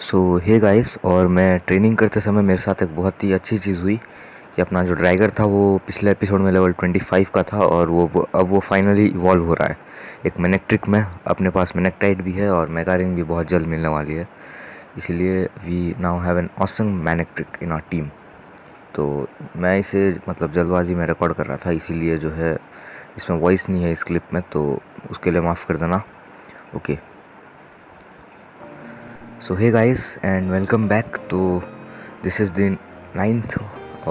सो hey guys, और मैं training करते समय मेरे साथ एक बहुत ही अच्छी चीज़ हुई कि अपना जो ड्रैगर था वो पिछले एपिसोड में लेवल 25 का था और अब वो फाइनली इवॉल्व हो रहा है एक मैनेक्ट्रिक में। अपने पास मैनेक्टाइट भी है और मेगारिंग भी बहुत जल्द मिलने वाली है, इसीलिए we now have an awesome Manectric in our team. तो मैं इसे जल्दबाजी में रिकॉर्ड कर रहा था, इसीलिए जो है इसमें वॉइस नहीं है इस क्लिप में, तो उसके लिए माफ़ कर देना। Okay, so hey guys and welcome back to this is the ninth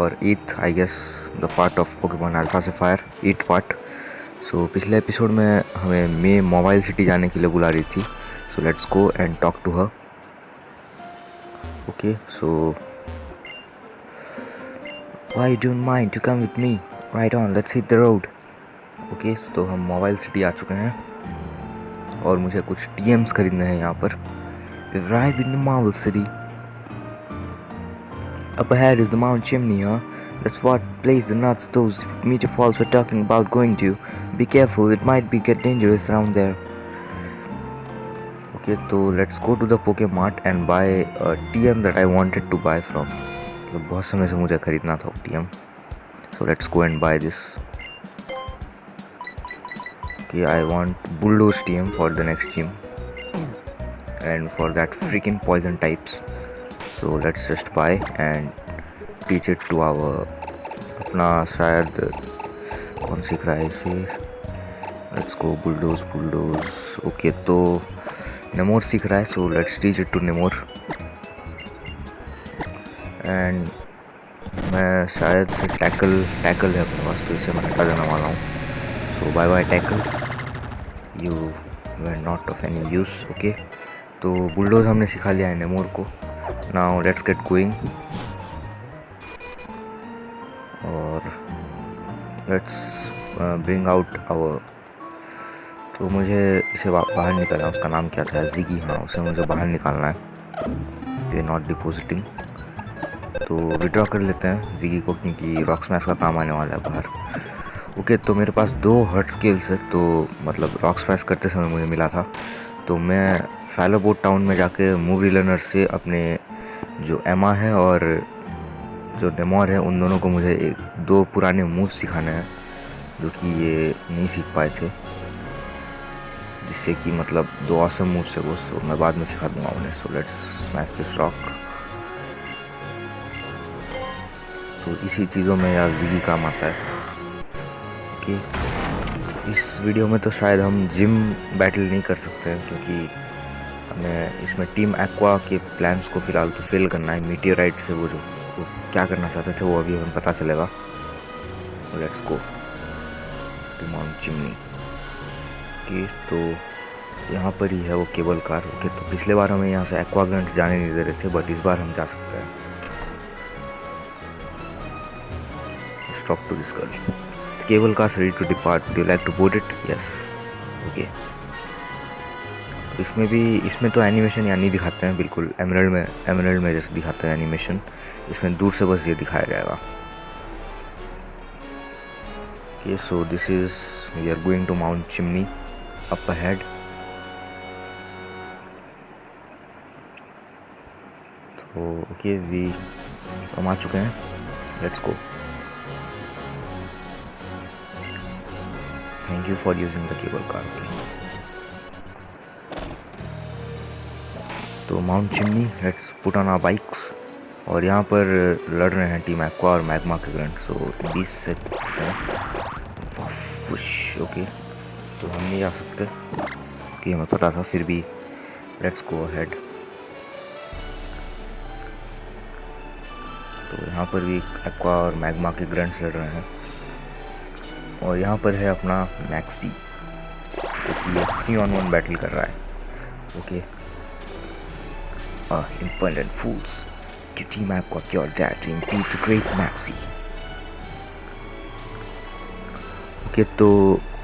or eighth I guess the part of Pokemon Alpha Sapphire, 8th part। so पिछले एपिसोड में हमें मे मोबाइल सिटी जाने के लिए बुला रही थी, so let's go and talk to her। okay, so why don't mind to come with me, right on, let's hit the road। okay, तो हम मोबाइल सिटी आ चुके हैं और मुझे कुछ TMs खरीदने हैं यहाँ पर। We've arrived in the Marvel City। Up ahead is the Mount Chimney, huh? That's what place the nuts those meteor falls were talking about going to. Be careful, it might be get dangerous around there। Okay, so let's go to the Pokemart and buy a TM that I wanted to buy from। मतलब बहुत समय से मुझे खरीदना था वो TM। So let's go and buy this। Okay, I want Bulldoze TM for the next gym and for that freaking poison types। so let's just buy and teach it to our अपना शायद कौन सीख रहा है इसे। Let's go bulldoze. Okay, तो नेमोर सीख रहा है, so let's teach it to नेमोर। एंड मैं शायद से टैकल है अपने पास, तो इसे मैं हटा देने वाला हूँ। So bye bye Tackle, you were not of any use. Okay, तो बुलडोज हमने सिखा लिया है नेमोर को। नाउ लेट्स गेट गोइंग और लेट्स ब्रिंग आउट आवर। तो मुझे इसे बाहर निकालना है, उसका नाम क्या था, जिगी। हाँ, उसे मुझे बाहर निकालना है। ये नॉट डिपोजिटिंग, तो विड्रॉ कर लेते हैं जिगी को, क्योंकि रॉक स्मैश का काम आने वाला है बाहर। ओके, तो मेरे पास 2 हर्ट स्केल्स है, तो मतलब रॉक स्मैश करते समय मुझे मिला था। तो मैं फैलोबोट टाउन में जाके मूव रीलनर से अपने जो एमा है और जो नेमोर है, उन दोनों को मुझे 2 पुराने मूव सिखाने हैं जो कि ये नहीं सीख पाए थे, जिससे कि मतलब 2 ऑसम मूव्स है वो। सो मैं बाद में सिखा दूंगा उन्हें। So let's smash this rock. तो इसी चीज़ों में यार जिगी काम आता है। ओके, इस वीडियो में तो शायद हम जिम बैटल नहीं कर सकते हैं, क्योंकि हमें इसमें टीम एक्वा के प्लान्स को फ़िलहाल तो फेल करना है। मीटियोराइट से वो क्या करना चाहते थे वो अभी हमें पता चलेगा। Let's go to Mount Chimney. Okay, तो यहाँ पर ही है वो केबल कार। ओके, तो पिछले बार हमें यहाँ से एक्वाग्रेंट्स जाने नहीं दे रहे थे, बट इस बार हम जा सकते हैं। Stop to this girl, cable car ready to depart, would you like to board it? Yes. Okay, इसमें तो एनिमेशन यहाँ नहीं दिखाते हैं, बिल्कुल एमरल्ड में जैसे दिखाते हैं एनिमेशन। इसमें दूर से बस ये दिखाया जाएगा। Okay, so this is we are going to Mount Chimney up ahead. तो ओके, हम आ चुके हैं। Let's go. Thank you for using the cable car. तो Mount Chimney, let's put on our bikes. और यहाँ पर लड़ रहे हैं टीम एक्वा और मैग्मा के ग्रंट। सो 20 से ओके, तो हम नहीं जा सकते कि हमें पता था, फिर भी लेट्स गो अहेड। तो यहाँ पर भी एक्वा और मैग्मा के ग्रंट्स लड़ रहे हैं। और यहाँ पर है अपना मैक्सी, क्योंकि ये 3-on-1 बैटल कर रहा है। Okay, impudent fools, give Team Aqua your dad to impede the great Maxi। Okay, तो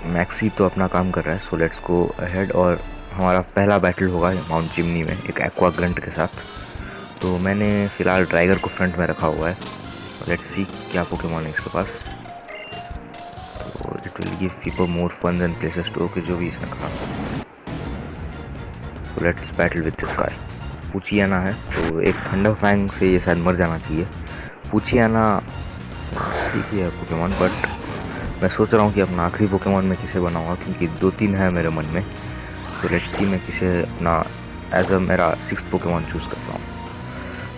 मैक्सी तो अपना काम कर रहा है। सो लेट्स गो अहेड और हमारा पहला बैटल होगा माउंट चिमनी में एक एक्वा ग्रंट के साथ। तो मैंने फ़िलहाल ड्रैगर को फ्रंट में रखा हुआ है। लेट्स सी क्या पोकेमॉन है इसके पास। तो it will give people more fun than places to. Okay, जो भी इसने कहा। So let's battle with this guy. Poochyena है, तो एक थंडर फैंग से ये शायद मर जाना चाहिए। पूचियाना ठीक ही है पोकेमॉन, बट मैं सोच रहा हूँ कि अपना आखिरी पोकेमॉन में किसे बनाऊँगा, क्योंकि 2-3 है मेरे मन में। तो लेट्स सी मैं किसे अपना एज अ मेरा 6th पोकेमॉन चूज़ करता हूँ।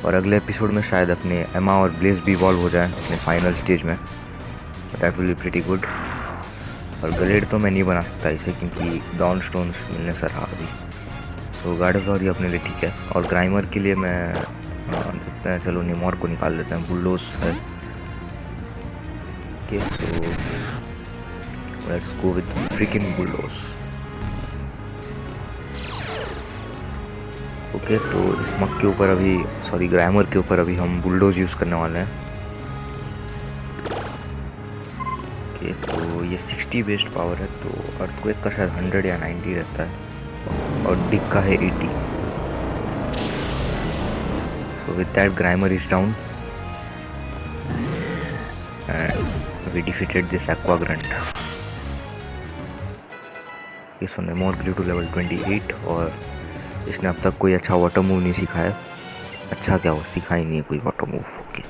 और अगले एपिसोड में शायद अपने एमा और ब्लेज भी इवॉल्व हो जाए अपने फाइनल स्टेज में, that will be pretty good. और गलेड तो मैं नहीं बना सकता इसे, क्योंकि डाउन स्टोन्स मिलने से रहा अभी। सो गार्डेफ्लॉर ये अपने लिए ठीक है। और ग्राइमर के लिए मैं देखते हैं, चलो निमोर को निकाल लेते हैं, बुल्डोज है। Okay, so let's go with freaking Bulldoze. Okay, तो इस मग के ऊपर अभी, सॉरी ग्राइमर के ऊपर अभी हम बुल्डोज यूज़ करने वाले हैं। ओके, तो ये 60 बेस्ड पावर है, तो अर्थक्वेक का शायद 100 या 90 रहता है, और डिग का है 80। So with that Grimer is down and we defeated this Aqua grunt. ये सो निमोर ग्रू टू लेवल 28, और इसने अब तक कोई अच्छा वाटर मूव नहीं सीखा है। अच्छा क्या हो, सीखा ही नहीं है कोई water move. Okay,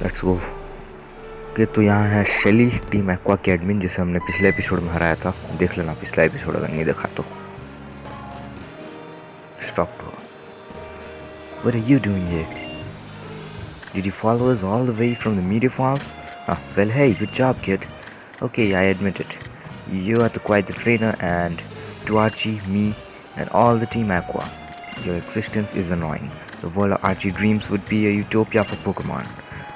let's go. Okay, तो यहाँ है शेली, टीम एक्वा के एडमिन, जिसे हमने पिछले एपिसोड में हराया था। देख लेना पिछला एपिसोड अगर नहीं देखा तो। Stop to, what are you doing here? Did you follow us all the way from the media files? Well, hey, good job, kid. Okay, I admit it. You are quite the trainer, and to Archie, me, and all the Team Aqua, your existence is annoying. The world of Archie dreams would be a utopia for Pokemon.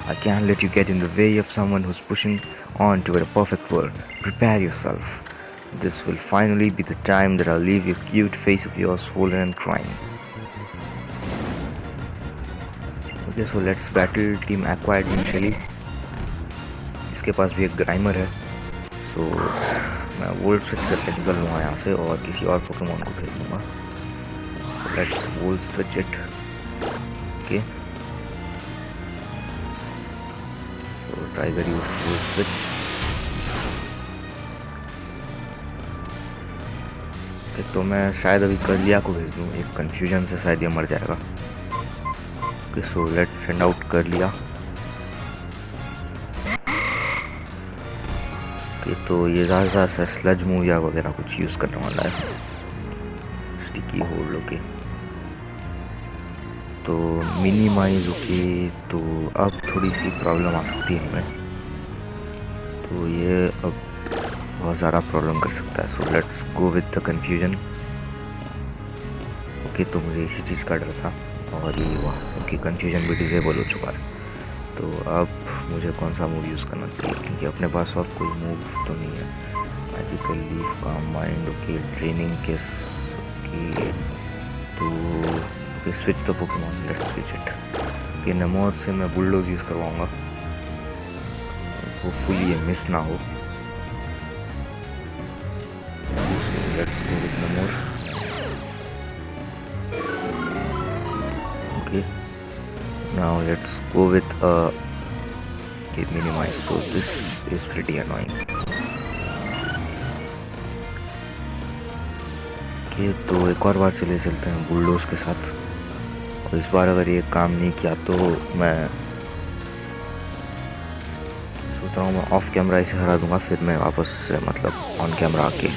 I can't let you get in the way of someone who's pushing on toward a perfect world. Prepare yourself. This will finally be the time that I'll leave your cute face of yours swollen and crying. Okay, so let's battle Team Aqua Admin Shelly. इसके पास भी एक ग्राइमर है, सो मैं volt switch करके निकल लूँगा यहाँ से और किसी और पोकेमॉन को भेज दूँगा। Let's volt switch it. Okay, तो टाइगर यूज वोल्ट स्विच। तो मैं शायद अभी कर्लिया को भेज दूँ, एक कन्फ्यूजन से शायद ये मर जाएगा। सो लेट्स सेंड आउट कर लिया। तो ये ज़्यादा सा स्लज मूव या वगैरह कुछ यूज़ करने वाला है, स्टिकी होल्ड। ओके, तो मिनिमाइज। ओके, तो अब थोड़ी सी प्रॉब्लम आ सकती है हमें, तो ये अब बहुत ज़्यादा प्रॉब्लम कर सकता है। So let's go with the confusion. Okay, तो मुझे इसी चीज़ का डर था, और ये हुआ। ओके, कन्फ्यूजन भी डिसेबल हो चुका है। तो अब मुझे कौन सा मूव यूज़ करना चाहिए, क्योंकि अपने पास और कोई मूव तो नहीं है। Magical leaf, calm mind. Okay, training किस। ओके, तो okay, switch the Pokemon, let's switch it. Okay, निमोर से मैं बुलडोज यूज़ करवाऊँगा, होपफुली ये मिस ना हो। लेट्स गो विद निमोर। Okay, now let's go with minimize. So this is pretty annoying. Okay, तो एक और बार चले चलते हैं बुलडोज के साथ, और इस बार अगर ये काम नहीं किया तो मैं सोच रहा हूँ मैं ऑफ कैमरा इसे हरा दूंगा, फिर मैं वापस मतलब ऑन कैमरा आके।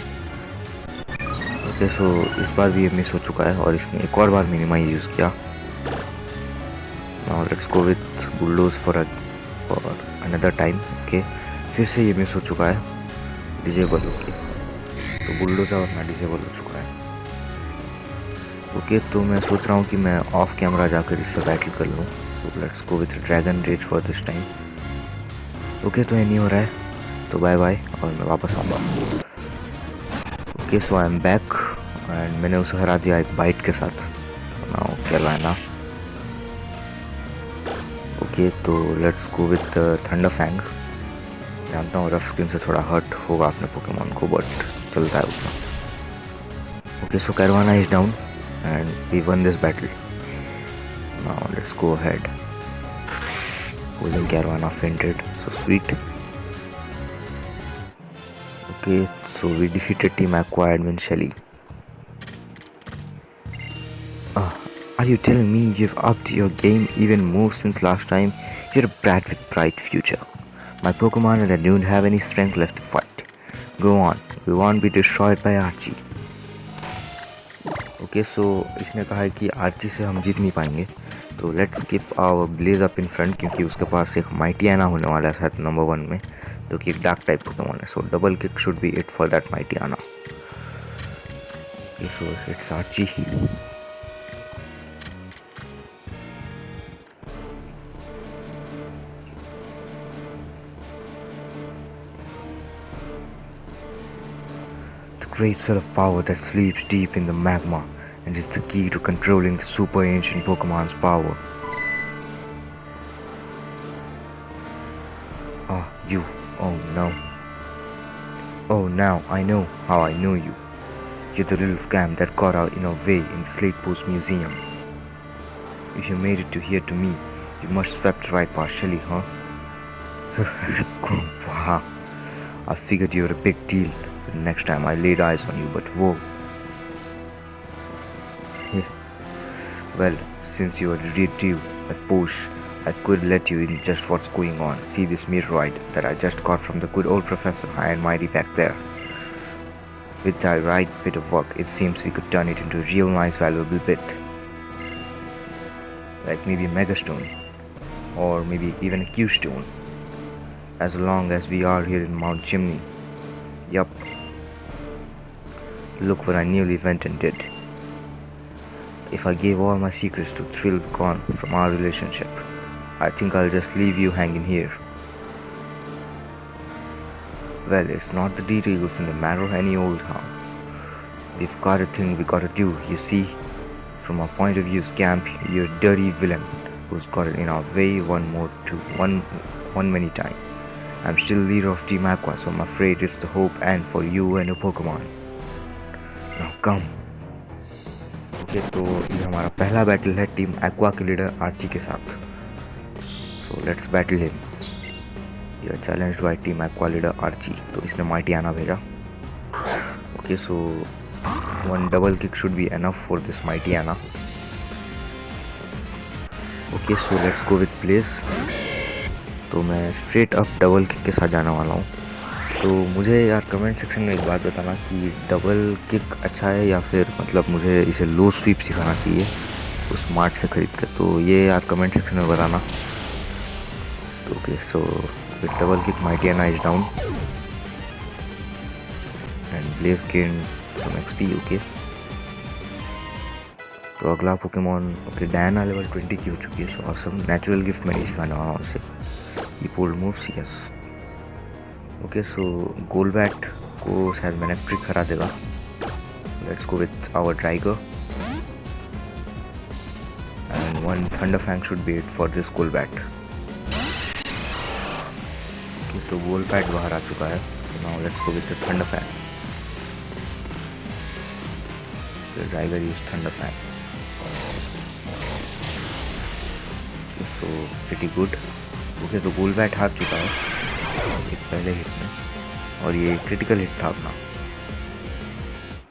ओके, सो इस बार भी ये मिस हो चुका है, और इसने एक और बार मिनिमाइज यूज़ किया। Now let's go with bulldoze for another time. Okay, फिर से ये मिस हो चुका है, डिजेबल। ओके, तो बुलडोज़र और ना डिजेबल हो चुका है। ओके, तो मैं सोच रहा हूँ कि मैं ऑफ कैमरा जाकर इससे बैटल कर लूँ। So let's go with dragon rage for this time. Okay, तो ये नहीं हो रहा है, तो बाय बाय, और मैं वापस आऊँगा। Okay, so I am back, and मैंने उसे हरा दिया एक बाइट के साथ। Now Carvanha. ओके, तो let's go with thunder fang. जानता हूँ रफ स्किन से थोड़ा हर्ट होगा अपने पोकेमॉन को, बट चलता है उतना। Okay, so Carvanha is down and we won this battle. Now let's go ahead. Carvanha fainted, so sweet. Okay, so we defeated team Aqua admin Shelly. Are you telling me you've upped your game even more since last time? You're a brat with bright future. My Pokemon and I don't have any strength left to fight. Go on, we won't be destroyed by Archie. Okay so इसने कहा है कि Archie से हम जीत नहीं पाएंगे, तो let's keep our blaze up in front, क्योंकि उसके पास एक माइटियाना होने वाला है शायद नंबर 1 में, जो कि एक डार्क टाइप पोकेमॉन है. So double kick should be it for that Mightyena. So it's Archie. Great cell of power that sleeps deep in the magma and is the key to controlling the super ancient Pokemon's power. You. Oh no. Oh, now I know how I know you. You're the little scam that got out in our way in the Slate Post Museum. If you made it to here to me, you must swept right partially, huh? Wow. I figured you were a big deal the next time I laid eyes on you, but whoa. Well, since you are a real deal, a push, I could let you in just what's going on. See this meteorite that I just got from the good old Professor High and Mighty back there. With the right bit of work, it seems we could turn it into a real nice valuable bit. Like maybe a Megastone, or maybe even a Q-Stone. As long as we are here in Mount Chimney. Yup. Look what I nearly went and did. If I gave all my secrets to Thrill Gone from our relationship, I think I'll just leave you hanging here. Well, it's not the details in the matter any old how. We've got a thing we gotta do, you see. From our point of view, Scamp, you're a dirty villain who's got it in our way one many time. I'm still leader of Team Aqua, so I'm afraid it's the hope and for you and your Pokemon. Now come. Okay, तो ये हमारा पहला battle है team Aqua के leader Archie के साथ. So let's battle him. You are challenged by team Aqua leader Archie. तो इसने माइटियाना भेजा. Okay, so one double kick should be enough for this Mightyena. Okay, so let's go with Blaze. तो मैं straight up double kick के साथ जाने वाला हूँ. तो मुझे यार कमेंट सेक्शन में एक बात बताना कि डबल किक अच्छा है या फिर मतलब मुझे इसे लो स्वीप सिखाना चाहिए उस स्मार्ट से ख़रीद कर. तो ये यार कमेंट सेक्शन में बताना. तो okay, so with double kick Mightyena is down and Blaze gain some XP. Okay, तो अगला पोकेमॉन ओके डायना लेवल 20 की हो चुकी है. So awesome. नेचुरल गिफ्ट मैं नहीं सिखाने वाला हूँ उसे. ये पोल्ड moves, yes. Okay, so Golbat को शायद मैंने ट्रिक करा देगा. Let's go with our Trigger and one Thunder Fang should be it for this Golbat. Okay, तो गोलबैट बाहर आ चुका है. Now let's go with the Thunder Fang. The Trigger use Thunder Fang. So pretty good. Okay, तो Golbat हार चुका है पहले हिट में, और ये क्रिटिकल हिट था अपना.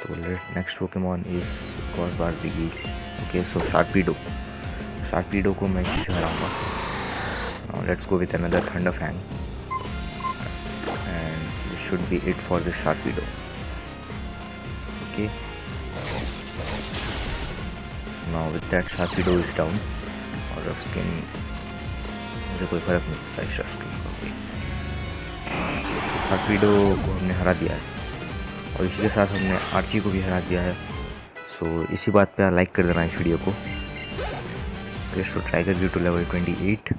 तो नेक्स्ट पोकेमॉन इज कॉर्बार जिगी. ओके, सो शार्पीडो को मैं इसी से हराऊंगा. Now let's go with another Thunder Fang and this should be it for this Sharpedo. Okay, now with that Sharpedo is down. और रफ स्किन मुझे कोई फ़र्क नहीं पड़ता इस रफ स्किन को. शार्पीडो को हमने हरा दिया है और इसी के साथ हमने आर्ची को भी हरा दिया है. सो इसी बात पे लाइक कर देना इस वीडियो को. सो ट्राइगर व्यू to level 28.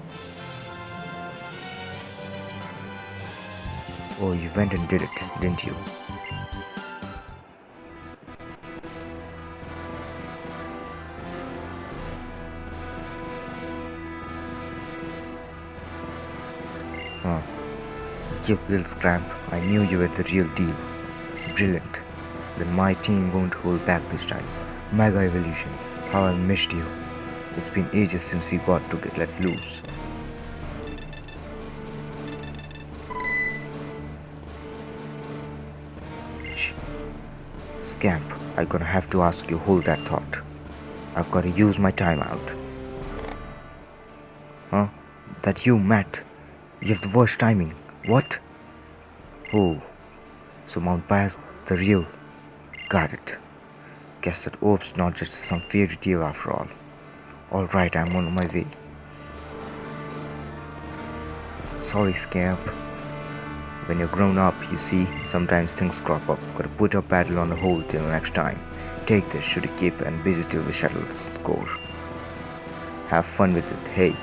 Oh, you went and did it, didn't you? You little scamp, I knew you were the real deal. Brilliant. Then my team won't hold back this time. Mega Evolution. How I missed you. It's been ages since we got to get let loose. Shh. Scamp, I'm gonna have to ask you hold that thought. I've got to use my time out. Huh? That you, Matt? You have the worst timing. What? Oh, so Mount Pius the real. Got it. Guess that Orb's not just some fairy tale after all. Alright, I'm on my way. Sorry, scamp. When you're grown up, you see, sometimes things crop up. Gotta put your paddle on the hold till next time. Take this, shoot a cape and busy till the shuttle score. Have fun with it, hey.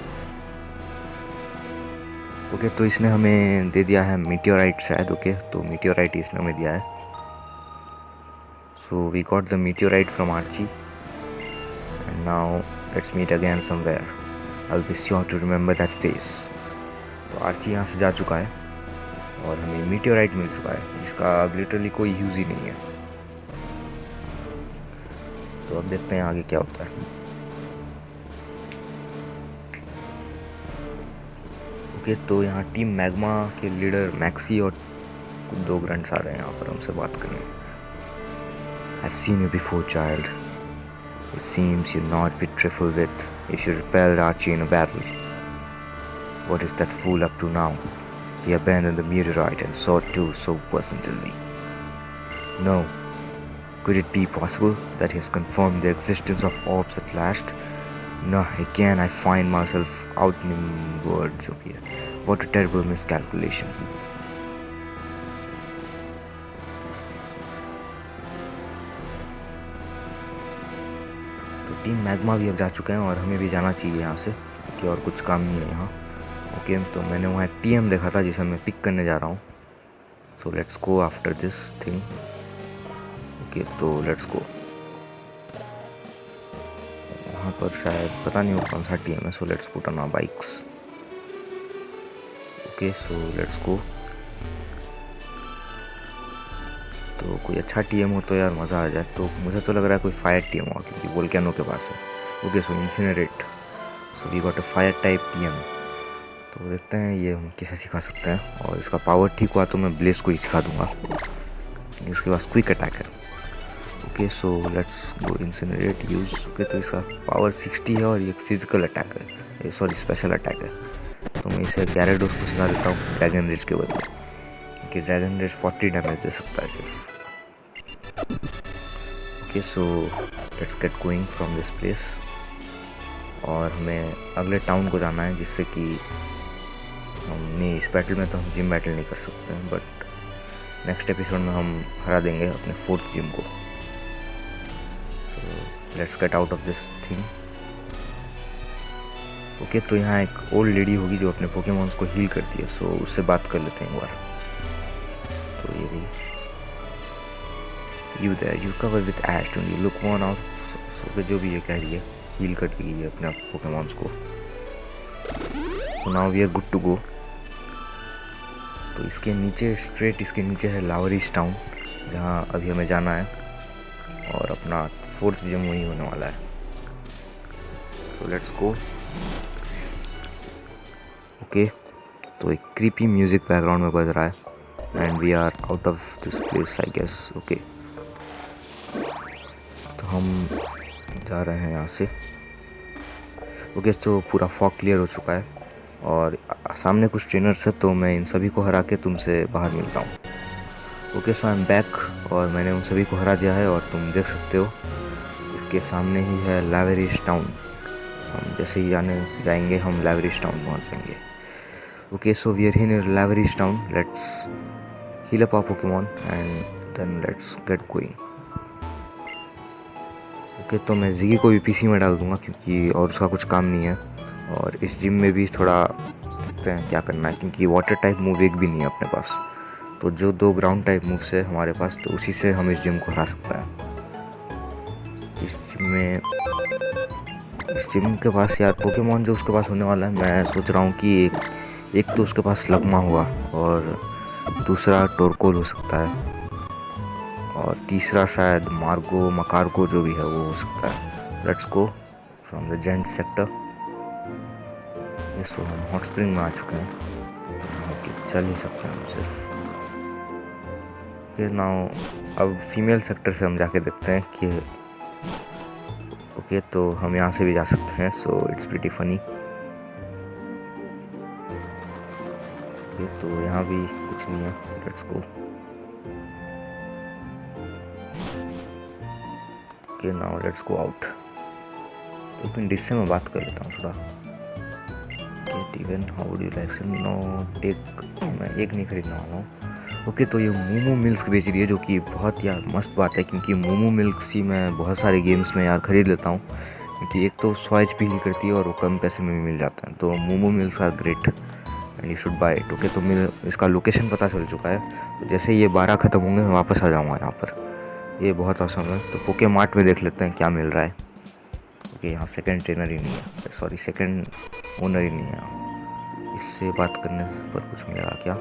Okay तो इसने हमें दे दिया है meteorite शायद. Okay तो meteorite इसने हमें दिया है. So we got the meteorite from Archie and now let's meet again somewhere. I will be sure to remember that face. तो आर्ची यहाँ से जा चुका है और हमें मीटियोराइट मिल चुका है जिसका अब लिटरली कोई यूज़ ही नहीं है. तो अब देखते हैं आगे क्या होता है. ओके तो यहाँ टीम मैग्मा के लीडर मैक्सी और कुछ 2 ग्रंट्स आ रहे हैं यहाँ पर हमसे बात करने. I've seen you before, child. It seems you're not bit trifle with if you repelled Archie in a battle. What is that fool up to now? He abandoned the meteorite and saw it too so personally. No. Could it be possible that he has confirmed the existence of orbs at last? No, again I find myself outnumbered, जो भी है. What a terrible miscalculation. तो team magma भी अब जा चुके हैं और हमें भी जाना चाहिए यहाँ से कि और कुछ काम नहीं है यहाँ. ओके तो मैंने वहाँ टीएम देखा था जिसे मैं पिक करने जा रहा हूँ. सो let's go after this thing. Okay तो लेट्स गो. वहाँ पर शायद पता नहीं हो कौन सा टीएम है. So let's put on our bikes. Okay so let's go. तो कोई अच्छा टीएम हो तो यार मज़ा आ जाए. तो मुझे तो लग रहा है कोई फायर टीएम हो क्योंकि वोल्केनो के पास है. Okay so incinerate. So we got a fire type TM. तो देखते हैं ये हम किसे सिखा सकते हैं और इसका पावर ठीक हुआ तो मैं ब्लेस को ही सिखा दूंगा. इसके पास क्विक अटैक है. Okay so let's go incinerate use. Okay तो इसका पावर 60 है और ये फिजिकल अटैक है, सॉरी स्पेशल अटैक है. तो मैं इसे गैरेडोस को सिखा देता हूँ ड्रैगन रेज के बदले कि ड्रैगन रेज 40 डैमेज दे सकता है सिर्फ. Okay so let's get going from this place. और हमें अगले टाउन को जाना है जिससे कि हमने इस बैटल में तो हम जिम बैटल नहीं कर सकते हैं बट नेक्स्ट एपिसोड में हम हरा देंगे अपने 4th जिम को. Let's get out of this thing. Okay तो यहाँ एक ओल्ड लेडी होगी जो अपने पोकेमॉन्स को हील करती है. सो उससे बात कर लेते हैं एक बार. तो ये भी you there you cover with Ash don't you look one out. So जो भी ये कह रही है हील कर देगी ये अपने पोकेमॉन्स को. तो now we are good to go. तो इसके नीचे स्ट्रेट इसके नीचे है लावरिश टाउन जहाँ अभी हमें जाना है और अपना 4th जिम वही होने वाला है. तो लेट्स गो. ओके तो एक क्रीपी म्यूज़िक बैकग्राउंड में बज रहा है and we are out of this place I guess. Okay तो हम जा रहे हैं यहाँ से. ओके तो पूरा फॉग क्लियर हो चुका है और सामने कुछ ट्रेनर्स है तो मैं इन सभी को हरा के तुमसे बाहर मिलता हूँ. Okay so I am back और मैंने उन सभी को हरा दिया है और तुम देख सकते हो इसके सामने ही है लावेरिश टाउन. हम जैसे ही जाएंगे हम लावेरिश टाउन पहुँच जाएंगे. Okay so we are in Lavaridge town. Let's heal up our Pokemon and then let's get going. Okay तो मैं जिगी को भी पीसी में डाल दूंगा क्योंकि और उसका कुछ काम नहीं है. और इस जिम में भी थोड़ा देखते हैं क्या करना है क्योंकि वाटर टाइप मूव एक भी नहीं है अपने पास. तो जो 2 ग्राउंड टाइप मूव्स है हमारे पास तो उसी से हम इस जिम को हरा सकते हैं. इस जिम के पास यार पोकेमॉन जो उसके पास होने वाला है मैं सोच रहा हूँ कि एक तो उसके पास लगमा हुआ और दूसरा टोरकोल हो सकता है और तीसरा शायद मार्गो मकारगो जो भी है वो हो सकता है. Let's go from the gent sector. ये सो हम हॉट स्प्रिंग में आ चुके हैं. ओके चल ही सकते हैं हम सिर्फ. फिर नाउ अब फीमेल सेक्टर से हम जाके देखते हैं कि ओके तो हम यहाँ से भी जा सकते हैं, so it's pretty funny. Okay तो यहाँ भी कुछ नहीं है, let's go. Okay now let's go out. तो फिर डिश से मैं बात कर लेता हूँ थोड़ा। Even how would you like some no tech, मैं एक नहीं खरीदने वाला हूँ। ओके तो ये मोमो मिल्क बेच रही है, जो कि बहुत यार मस्त बात है, क्योंकि मोमो मिल्क ही मैं बहुत सारे गेम्स में यार ख़रीद लेता हूँ, क्योंकि एक तो 100 HP हील करती है और वो कम पैसे में भी मिल जाता है। तो momo milk are great and you should buy it. Okay तो मेरे इसका लोकेशन पता चल चुका है, तो जैसे ये 12 ख़त्म होंगे मैं वापस आ जाऊँगा यहाँ पर। ये बहुत आसान है। तो पोके मार्ट में देख लेते हैं क्या मिल रहा है। ओके यहाँ सेकंड ट्रेनर ही नहीं है, सॉरी सेकंड ओनर ही नहीं है यहाँ। इससे बात करने पर कुछ मिलेगा क्या?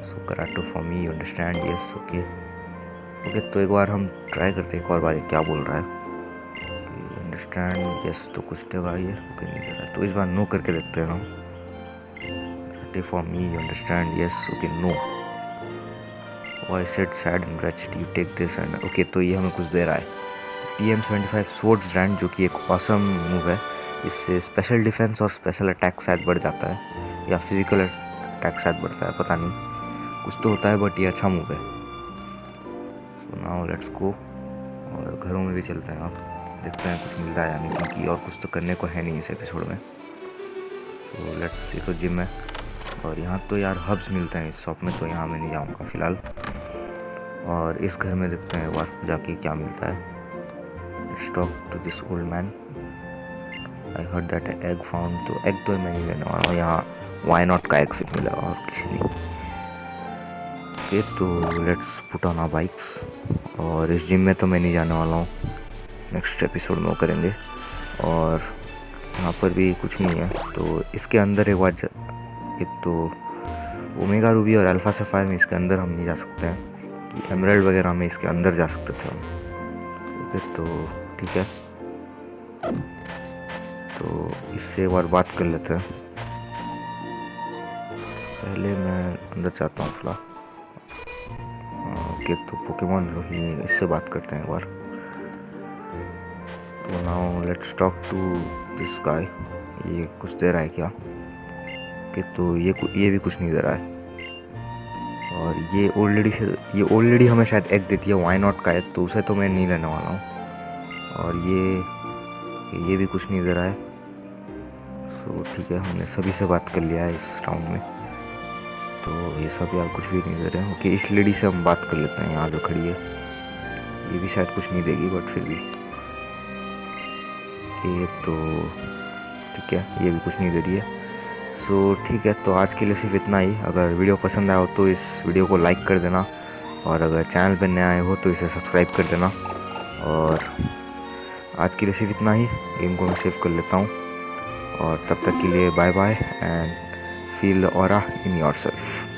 So karate for me, you understand, yes okay. Okay तो एक बार हम ट्राई करते हैं एक और बार क्या बोल रहा है। अंडरस्टैंड यस तो कुछ देगा ये, ओके नहीं दे रहा, तो इस बार नो करके देखते हैं हम। Karate for me, you understand, yes okay no. I said sad and reached, you take this and okay तो ये हमें कुछ दे रहा है। TM75 Swords Brand, जो कि एक ऑसम मूव है। इससे स्पेशल डिफेंस और स्पेशल अटैक शायद बढ़ जाता है, या फिजिकल अटैक शायद बढ़ता है, पता नहीं कुछ तो होता है, बट ये अच्छा मूव है। सो नाउ लेट्स गो। और घरों में भी चलते हैं, आप देखते हैं कुछ मिलता है या नहीं, क्योंकि और कुछ तो करने को है नहीं इस एपिसोड में। तो लेट्स, ये तो जिम है और यहाँ तो यार हब्स मिलते हैं इस शॉप में, तो यहाँ मैं नहीं जाऊँगा फ़िलहाल। और इस घर में देखते हैं एक बार जाके क्या मिलता है। Let's talk to this old man. I heard that egg found, तो एग तो मैं नहीं लेने वाला हूँ यहाँ, why not का एग सिर्फ मिला और किसी नहीं। ओके तो let's put on our bikes. और इस जिम में तो मैं नहीं जाने वाला हूँ, नेक्स्ट एपिसोड में वो करेंगे। और यहाँ पर भी कुछ नहीं है, तो इसके अंदर एक बार एक तो ओमेगा रूबी और अल्फा सफायर में इसके अंदर हम नहीं जा सकते हैं, कि एमराल्ड वगैरह में इसके अंदर जा सकते थे हम। ओके तो ठीक है, तो इससे एक बार बात कर लेते हैं। पहले मैं अंदर जाता हूँ फिलहाल। ओके तो पोकेमॉन रोहिणी, इससे बात करते हैं एक बार। तो now let's talk to this guy. ये कुछ दे रहा है क्या? ओके तो ये भी कुछ नहीं दे रहा है। और ये ऑलरेडी हमें शायद एग देती है, वाई नॉट का एग, तो उसे तो मैं नहीं लेने वाला हूँ। और ये भी कुछ नहीं दे रहा है। सो ठीक है, हमने सभी से बात कर लिया है इस राउंड में, तो ये सब यार कुछ भी नहीं दे रहे हैं। ओके इस लेडी से हम बात कर लेते हैं यहाँ जो खड़ी है, ये भी शायद कुछ नहीं देगी, बट फिर भी ओके तो ठीक है, ये भी कुछ नहीं दे रही है। सो ठीक है, तो आज के लिए सिर्फ इतना ही। अगर वीडियो पसंद आया हो तो इस वीडियो को लाइक कर देना, और अगर चैनल पर नए आए हो तो इसे सब्सक्राइब कर देना। और आज के लिए सिर्फ इतना ही, गेम को मैं सेव कर लेता हूँ, और तब तक के लिए bye bye and feel the aura in yourself.